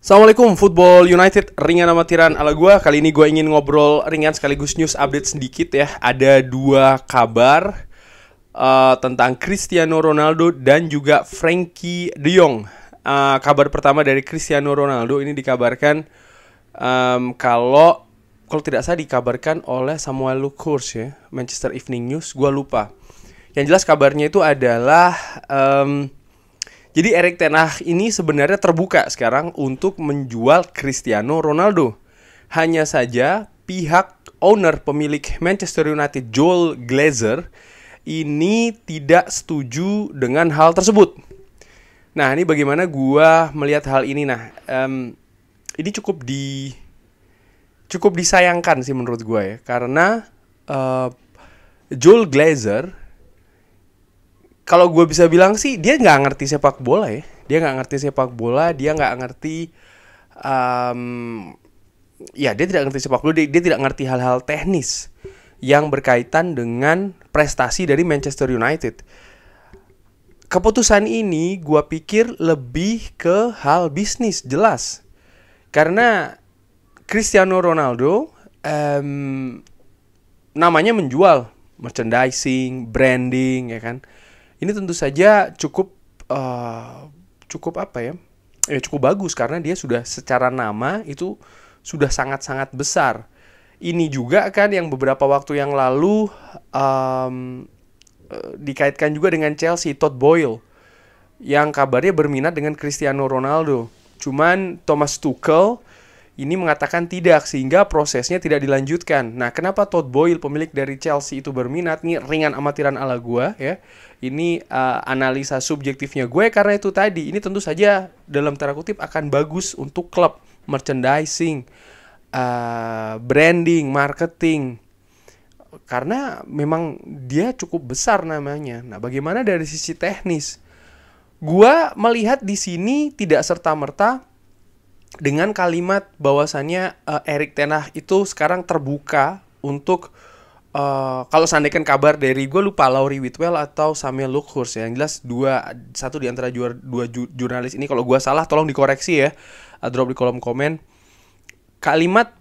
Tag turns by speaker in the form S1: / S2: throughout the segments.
S1: Assalamualaikum Football United, ringan amatiran ala gue. Kali ini gue ingin ngobrol ringan sekaligus news update sedikit ya. Ada dua kabar tentang Cristiano Ronaldo dan juga Frenkie de Jong. Kabar pertama dari Cristiano Ronaldo ini dikabarkan kalau tidak salah dikabarkan oleh Samuel Lukhurs ya, Manchester Evening News, gue lupa. Yang jelas kabarnya itu adalah jadi Erik ten Hag ini sebenarnya terbuka sekarang untuk menjual Cristiano Ronaldo. Hanya saja pihak owner pemilik Manchester United, Joel Glazer, ini tidak setuju dengan hal tersebut. Nah, ini bagaimana gua melihat hal ini. Nah, ini cukup disayangkan sih menurut gua ya, karena Joel Glazer, kalau gue bisa bilang sih, dia nggak ngerti sepak bola ya. Dia nggak ngerti sepak bola, dia nggak ngerti, dia tidak ngerti sepak bola, dia tidak ngerti hal-hal teknis yang berkaitan dengan prestasi dari Manchester United. Keputusan ini gue pikir lebih ke hal bisnis, jelas. Karena Cristiano Ronaldo namanya menjual, merchandising, branding, ya kan. Ini tentu saja cukup bagus karena dia sudah secara nama itu sudah sangat-sangat besar. Ini juga kan yang beberapa waktu yang lalu dikaitkan juga dengan Chelsea, Todd Boyle, yang kabarnya berminat dengan Cristiano Ronaldo. Cuman Thomas Tuchel ini mengatakan tidak, sehingga prosesnya tidak dilanjutkan. Nah, kenapa Todd Boyle, pemilik dari Chelsea, itu berminat? Ini ringan amatiran ala gue ya. Ini analisa subjektifnya gue, karena itu tadi, ini tentu saja dalam tanda kutip akan bagus untuk klub, merchandising, branding, marketing. Karena memang dia cukup besar namanya. Nah, bagaimana dari sisi teknis? Gue melihat di sini tidak serta-merta dengan kalimat bahwasannya Erik ten Hag itu sekarang terbuka untuk kalau seandainya kabar dari, gue lupa, Laurie Whitwell atau Samuel Lukhurs ya. Yang jelas satu di antara dua jurnalis ini, kalau gue salah tolong dikoreksi ya, drop di kolom komen. Kalimat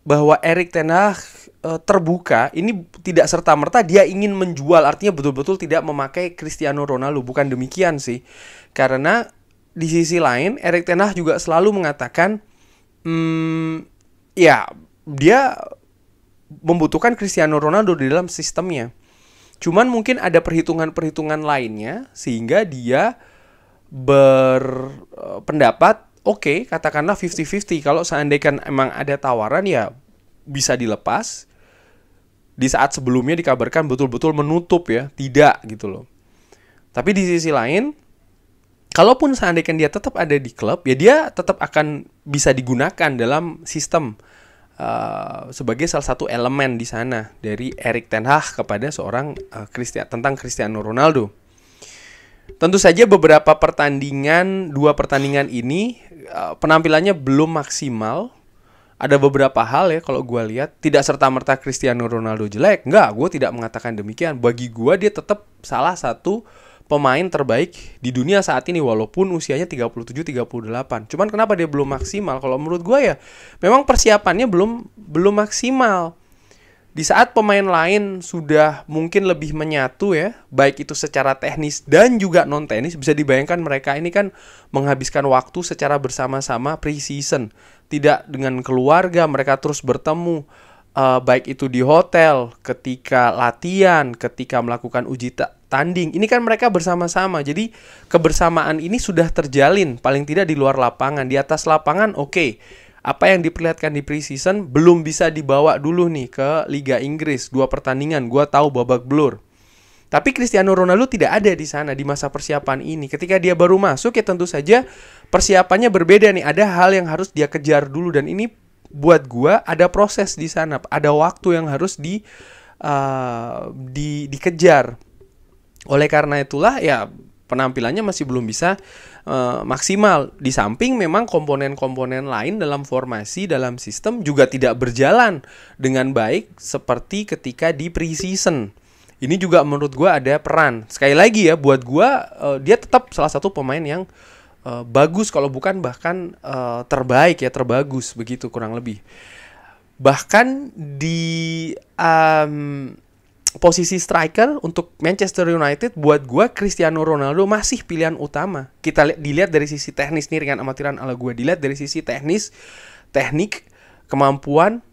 S1: bahwa Erik ten Hag terbuka ini tidak serta-merta dia ingin menjual, artinya betul-betul tidak memakai Cristiano Ronaldo, bukan demikian sih. Karena di sisi lain, Erik ten Hag juga selalu mengatakan, dia membutuhkan Cristiano Ronaldo di dalam sistemnya. Cuman mungkin ada perhitungan-perhitungan lainnya, sehingga dia berpendapat, oke, katakanlah 50-50. Kalau seandainya emang ada tawaran, ya bisa dilepas. Di saat sebelumnya dikabarkan betul-betul menutup ya, tidak gitu loh. Tapi di sisi lain, kalaupun seandainya dia tetap ada di klub, ya dia tetap akan bisa digunakan dalam sistem sebagai salah satu elemen di sana dari Erik ten Hag kepada seorang tentang Cristiano Ronaldo. Tentu saja beberapa dua pertandingan ini penampilannya belum maksimal. Ada beberapa hal ya, kalau gue lihat tidak serta-merta Cristiano Ronaldo jelek. Enggak, gue tidak mengatakan demikian. Bagi gue dia tetap salah satu pemain terbaik di dunia saat ini, walaupun usianya 37-38. Cuman kenapa dia belum maksimal? Kalau menurut gue ya, memang persiapannya belum maksimal. Di saat pemain lain sudah mungkin lebih menyatu ya, baik itu secara teknis dan juga non teknis. Bisa dibayangkan mereka ini kan menghabiskan waktu secara bersama-sama pre-season, tidak dengan keluarga, mereka terus bertemu. Baik itu di hotel, ketika latihan, ketika melakukan uji tanding. Ini kan mereka bersama-sama. Jadi kebersamaan ini sudah terjalin, paling tidak di luar lapangan. Di atas lapangan oke. Apa yang diperlihatkan di pre-season belum bisa dibawa dulu nih ke Liga Inggris. 2 pertandingan, gua tahu babak belur. Tapi Cristiano Ronaldo tidak ada di sana di masa persiapan ini. Ketika dia baru masuk ya tentu saja persiapannya berbeda nih. Ada hal yang harus dia kejar dulu, dan ini buat gua ada proses di sana, ada waktu yang harus dikejar. Oleh karena itulah ya penampilannya masih belum bisa maksimal. Di samping memang komponen-komponen lain dalam formasi, dalam sistem juga tidak berjalan dengan baik seperti ketika di pre-season. Ini juga menurut gua ada peran. Sekali lagi ya, buat gua dia tetap salah satu pemain yang bagus, kalau bukan bahkan terbaik ya, terbagus begitu kurang lebih. Bahkan di posisi striker untuk Manchester United, buat gue Cristiano Ronaldo masih pilihan utama. Kita dilihat dari sisi teknis nih, ringan amatiran ala gue, dilihat dari sisi teknis, teknik, kemampuan,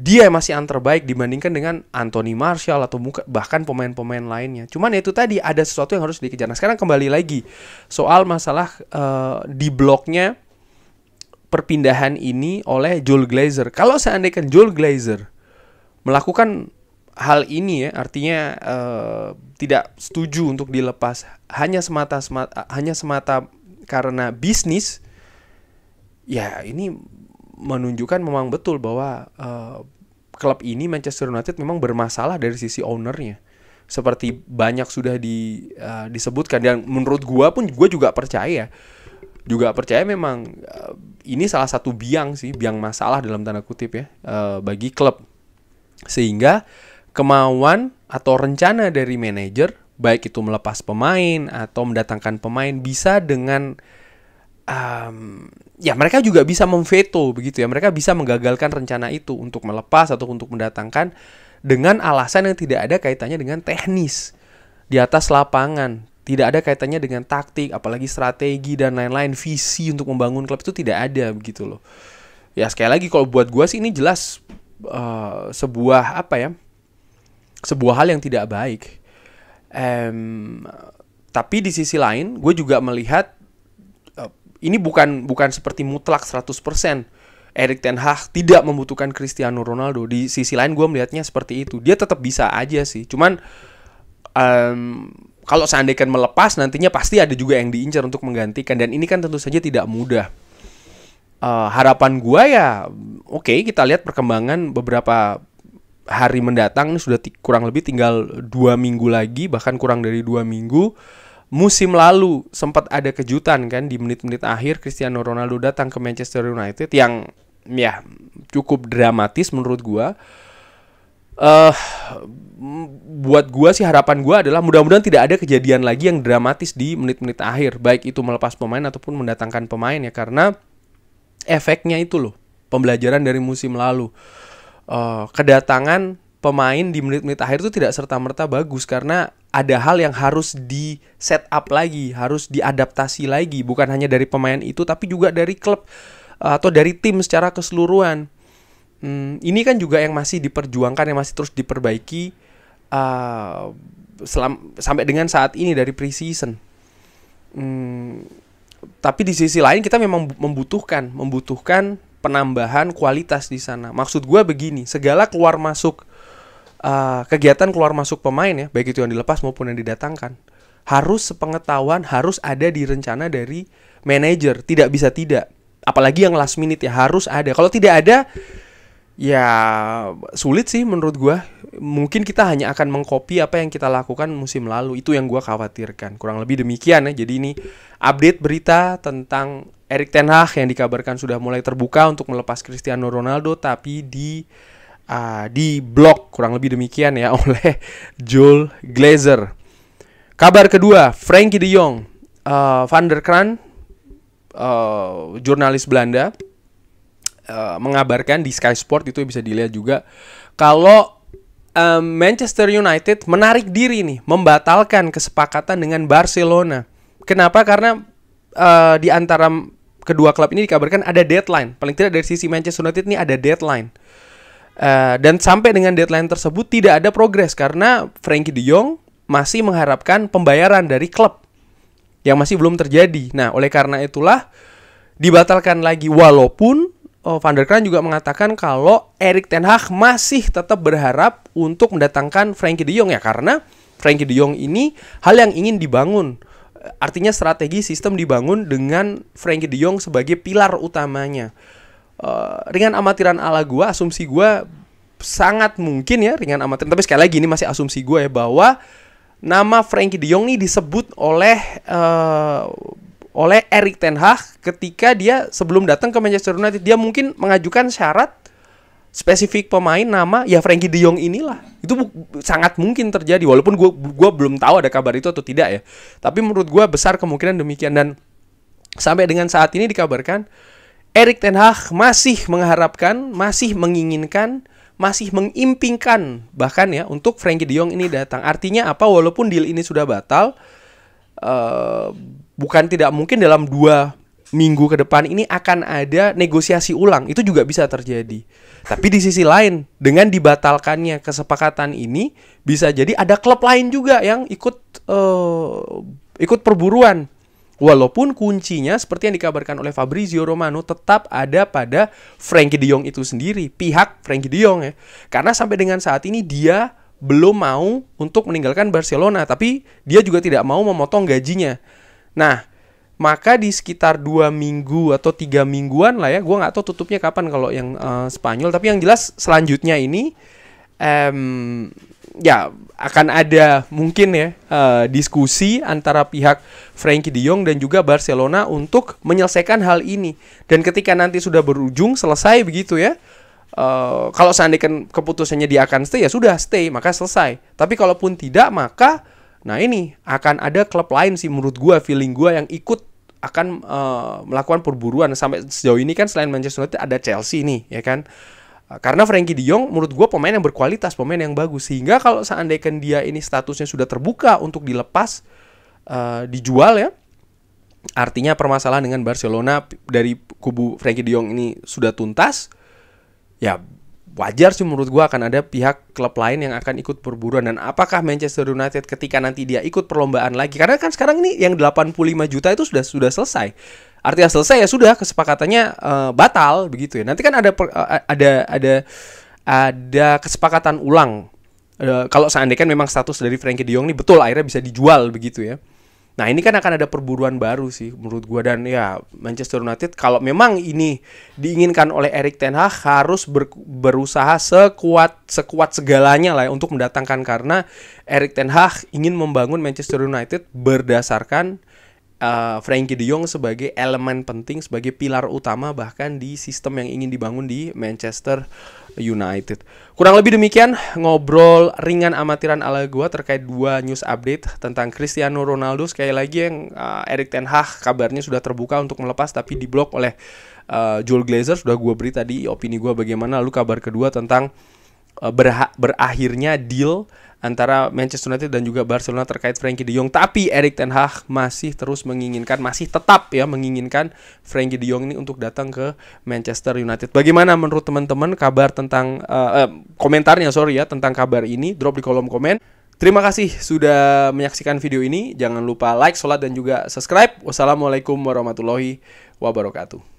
S1: dia masih yang terbaik dibandingkan dengan Anthony Martial atau bahkan pemain-pemain lainnya. Cuman ya itu tadi, ada sesuatu yang harus dikejar. Nah sekarang kembali lagi soal masalah di bloknya perpindahan ini oleh Joel Glazer. Kalau seandainya Joel Glazer melakukan hal ini ya, artinya tidak setuju untuk dilepas hanya semata karena bisnis, ya ini menunjukkan memang betul bahwa klub ini, Manchester United, memang bermasalah dari sisi ownernya. Seperti banyak sudah disebutkan, dan menurut gue pun, gue juga percaya memang ini salah satu biang masalah dalam tanda kutip ya, bagi klub. Sehingga kemauan atau rencana dari manajer, baik itu melepas pemain atau mendatangkan pemain, bisa dengan ya mereka juga bisa memveto begitu ya. Mereka bisa menggagalkan rencana itu untuk melepas atau untuk mendatangkan dengan alasan yang tidak ada kaitannya dengan teknis di atas lapangan, tidak ada kaitannya dengan taktik, apalagi strategi dan lain-lain, visi untuk membangun klub itu tidak ada begitu loh. Ya sekali lagi, kalau buat gue sih ini jelas sebuah hal yang tidak baik. Tapi di sisi lain, gue juga melihat ini bukan seperti mutlak 100%. Erik ten Hag tidak membutuhkan Cristiano Ronaldo. Di sisi lain gue melihatnya seperti itu. Dia tetap bisa aja sih. Cuman kalau seandainya melepas, nantinya pasti ada juga yang diincar untuk menggantikan. Dan ini kan tentu saja tidak mudah. Harapan gue ya, oke, kita lihat perkembangan beberapa hari mendatang. Ini sudah kurang lebih tinggal 2 minggu lagi, bahkan kurang dari 2 minggu. Musim lalu sempat ada kejutan kan, di menit-menit akhir Cristiano Ronaldo datang ke Manchester United yang ya cukup dramatis menurut gue. Buat gue sih, harapan gue adalah mudah-mudahan tidak ada kejadian lagi yang dramatis di menit-menit akhir, baik itu melepas pemain ataupun mendatangkan pemain ya, karena efeknya itu loh, pembelajaran dari musim lalu. Kedatangan pemain di menit-menit akhir itu tidak serta-merta bagus, karena ada hal yang harus di set up lagi, harus diadaptasi lagi, bukan hanya dari pemain itu tapi juga dari klub atau dari tim secara keseluruhan. Ini kan juga yang masih diperjuangkan, yang masih terus diperbaiki sampai dengan saat ini dari pre-season. Tapi di sisi lain kita memang membutuhkan penambahan kualitas di sana. Maksud gue begini, segala keluar masuk kegiatan keluar masuk pemain ya, baik itu yang dilepas maupun yang didatangkan, harus sepengetahuan, harus ada di rencana dari manajer. Tidak bisa tidak, apalagi yang last minute ya, harus ada. Kalau tidak ada, ya sulit sih menurut gue. Mungkin kita hanya akan mengcopy apa yang kita lakukan musim lalu. Itu yang gue khawatirkan. Kurang lebih demikian ya. Jadi ini update berita tentang Erik ten Hag yang dikabarkan sudah mulai terbuka untuk melepas Cristiano Ronaldo, tapi di blok, kurang lebih demikian ya, oleh Joel Glazer. Kabar kedua, Frenkie de Jong, Van der Kraan, jurnalis Belanda, mengabarkan di Sky Sport, itu bisa dilihat juga, kalau Manchester United menarik diri nih, membatalkan kesepakatan dengan Barcelona. Kenapa? Karena di antara kedua klub ini dikabarkan ada deadline. Paling tidak dari sisi Manchester United ini ada deadline. Dan sampai dengan deadline tersebut tidak ada progres, karena Frenkie de Jong masih mengharapkan pembayaran dari klub yang masih belum terjadi. Nah, oleh karena itulah dibatalkan lagi, walaupun Van der Kraan juga mengatakan kalau Erik ten Hag masih tetap berharap untuk mendatangkan Frenkie de Jong ya, karena Frenkie de Jong ini hal yang ingin dibangun. Artinya strategi sistem dibangun dengan Frenkie de Jong sebagai pilar utamanya. Ringan amatiran ala gue, asumsi gue sangat mungkin ya, ringan amatiran, tapi sekali lagi ini masih asumsi gue ya, bahwa nama Frenkie de Jong ini disebut oleh Erik ten Hag ketika dia sebelum datang ke Manchester United. Dia mungkin mengajukan syarat spesifik pemain nama ya Frenkie de Jong inilah. Itu sangat mungkin terjadi, walaupun gue belum tahu ada kabar itu atau tidak ya, tapi menurut gue besar kemungkinan demikian. Dan Sampai dengan saat ini dikabarkan Erik ten Hag masih mengharapkan, masih menginginkan, masih mengimpingkan bahkan ya untuk Frenkie de Jong ini datang. Artinya apa? Walaupun deal ini sudah batal, bukan tidak mungkin dalam 2 minggu ke depan ini akan ada negosiasi ulang. Itu juga bisa terjadi. Tapi di sisi lain, dengan dibatalkannya kesepakatan ini, bisa jadi ada klub lain juga yang ikut perburuan. Walaupun kuncinya seperti yang dikabarkan oleh Fabrizio Romano tetap ada pada Frenkie de Jong itu sendiri, pihak Frenkie de Jong ya. Karena sampai dengan saat ini dia belum mau untuk meninggalkan Barcelona, tapi dia juga tidak mau memotong gajinya. Nah, maka di sekitar 2 minggu atau 3 mingguan lah ya, gue nggak tahu tutupnya kapan kalau yang Spanyol, tapi yang jelas selanjutnya ini ya akan ada mungkin ya diskusi antara pihak Frenkie de Jong dan juga Barcelona untuk menyelesaikan hal ini. Dan ketika nanti sudah berujung selesai begitu ya, kalau seandainya keputusannya dia akan stay ya sudah stay, maka selesai. Tapi kalaupun tidak, maka nah ini akan ada klub lain sih menurut gue, feeling gue, yang ikut akan melakukan perburuan. Sampai sejauh ini kan selain Manchester United ada Chelsea nih ya kan. Karena Frenkie de Jong menurut gue pemain yang berkualitas, pemain yang bagus. Sehingga kalau seandainya dia ini statusnya sudah terbuka untuk dilepas, dijual ya, artinya permasalahan dengan Barcelona dari kubu Frenkie de Jong ini sudah tuntas. Ya wajar sih menurut gue akan ada pihak klub lain yang akan ikut perburuan. Dan apakah Manchester United ketika nanti dia ikut perlombaan lagi, karena kan sekarang ini yang 85 juta itu sudah selesai. Artinya selesai ya sudah, kesepakatannya batal begitu ya. Nanti kan ada kesepakatan ulang. Kalau seandainya memang status dari Frenkie de Jong ini betul akhirnya bisa dijual begitu ya. Nah ini kan akan ada perburuan baru sih menurut gue. Dan ya Manchester United kalau memang ini diinginkan oleh Erik ten Hag harus berusaha sekuat segalanya lah ya untuk mendatangkan. Karena Erik ten Hag ingin membangun Manchester United berdasarkan Frenkie de Jong sebagai elemen penting, sebagai pilar utama bahkan di sistem yang ingin dibangun di Manchester United. Kurang lebih demikian ngobrol ringan amatiran ala gua terkait 2 news update tentang Cristiano Ronaldo. Sekali lagi yang Erik ten Hag kabarnya sudah terbuka untuk melepas tapi diblok oleh Joel Glazer. Sudah gua beri tadi opini gua bagaimana. Lalu kabar kedua tentang berakhirnya deal antara Manchester United dan juga Barcelona terkait Frenkie de Jong. Tapi Erik ten Hag masih terus menginginkan, masih tetap ya menginginkan Frenkie de Jong ini untuk datang ke Manchester United. Bagaimana menurut teman-teman kabar tentang komentarnya tentang kabar ini? Drop di kolom komen. Terima kasih sudah menyaksikan video ini. Jangan lupa like, sholat, dan juga subscribe. Wassalamualaikum warahmatullahi wabarakatuh.